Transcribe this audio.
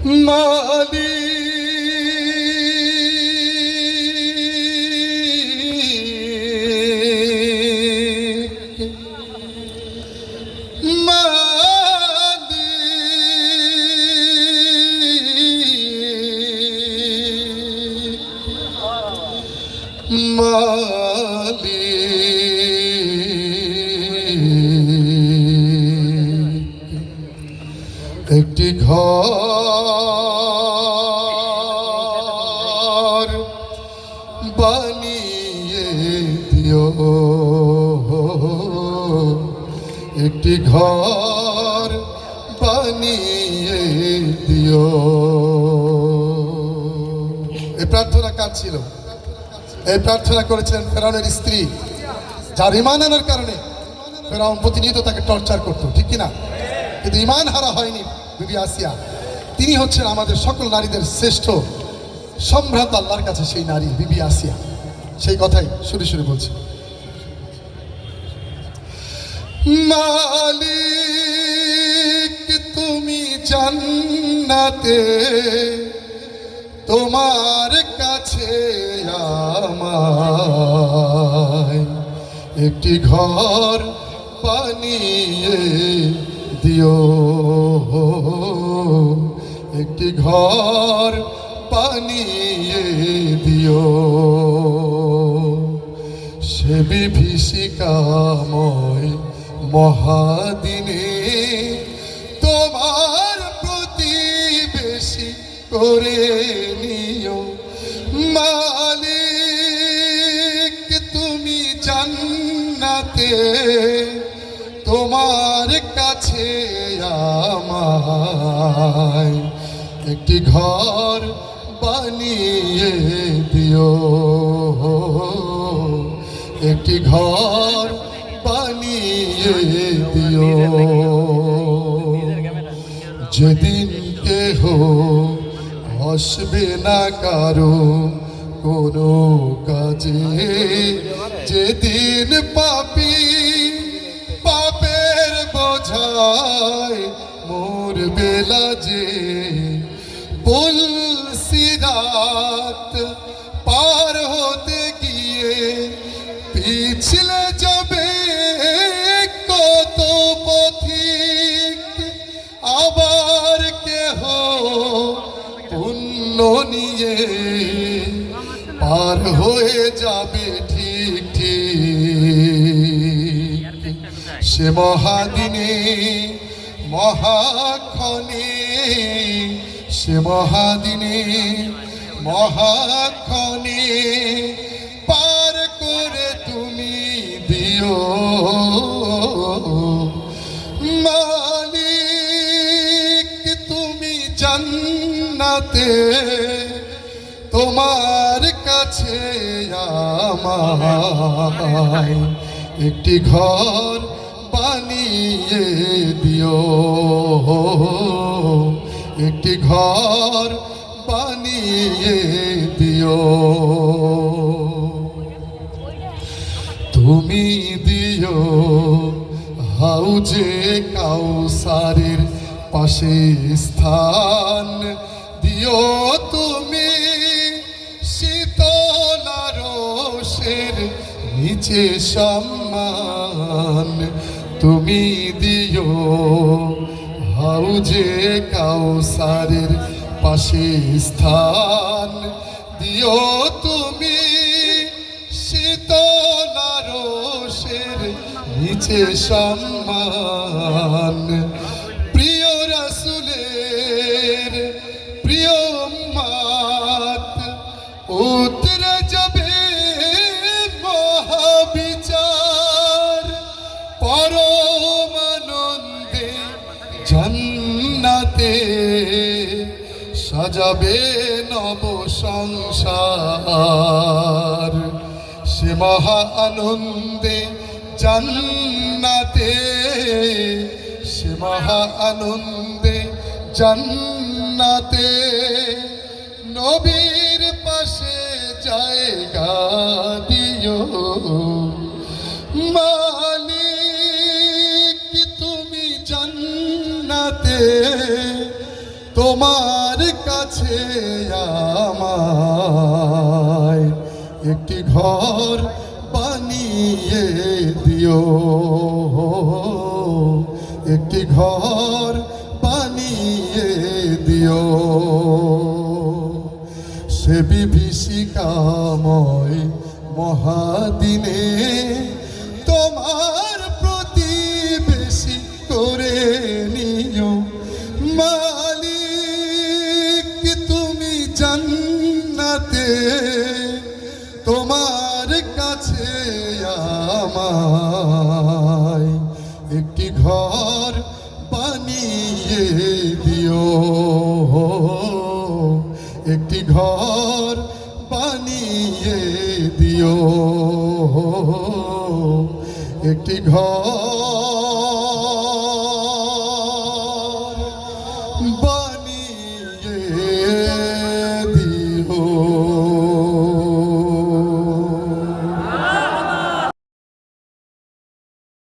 মালিক একটি ঘর বানিয়ে দিও, একটি ঘর বানিয়ে দিও। এই প্রার্থনা কার ছিল? এই প্রার্থনা করেছিলেন ফেরাউনের স্ত্রী, যার ঈমান আনার কারণে ফেরাউন প্রতিনিয়ত তাকে টর্চার করতো, ঠিক কিনা? কিন্তু ঈমান হারা হয়নি বিবি আসিয়া। তিনি হচ্ছেন আমাদের সকল নারীদের শ্রেষ্ঠ সম্ভ্রান্ত আল্লাহর কাছে সেই নারী বিবি আসিয়া। সেই কথাই শুরু শুরু বলছি। মালিক তুমি জান্নাতে, তোমার কাছে আমায় একটি ঘর বানিয়ে দিও, একটি ঘর বানিয়ে দিও। সে বিভীষিকাময় মহাদিনে তোমার প্রতিবেশী করে নিও। মালিক তুমি জান্নাতে, তোমার কাছে আমায় একটি ঘর বানিয়ে দিও, একটি ঘর বানিয়ে দিও। যেদিন কেহ আসবে না কারো কোনো কাজে, যেদিন পাপী পাপের বোঝায় মোর বেলা যে, পুলসিরাত পার হতে গিয়ে পিছলে যাবে কত পথিক, আবার কেহ পুণ্য নিয়ে পার হয়ে যাবে ঠিক ঠিক। সে মহাদিনে মহাক্ষণে, সে মহাদিনে মহাক্ষণে পার করে তুমি দিও। মালিক তুমি জান্নাতে, তোমার কাছে আমায় একটি ঘর বানিয়ে দিও, একটি ঘর বানিয়ে দিও। তুমি দিও হাউজে কাউসারের পাশে স্থান, দিও তুমি শীতলারসের নিচে সম্মান। তুমি দিও হাউজে কাউসারের পাশে স্থান, দিও তুমি শীতলারসের নিচে সম্মান। প্রিয় রাসূলের প্রিয় উম্মত উতরে যাবে মহাবিচার, পরম আনন্দে জান্নাতে সাজাবে নব সংসার। সে মহা আনন্দে জান্নাতে, সে মহা আনন্দে জান্নাতে নবীর পাশে জায়গা দিও। মালিক তুমি জান্নাতে, তোমার কাছে আমায় একটি ঘর বানিয়ে দিও, একটি ঘর বানিয়ে দিও। সে বিভীষিকাময় মহাদিনে তোমার প্রতিবেশী করে নিও মালিক। তুমি জান্নাতে তোমার কাছে আমায় একটি ঘর বানিয়ে দিও, একটি ঘর বানিয়ে দিও, একটি ঘর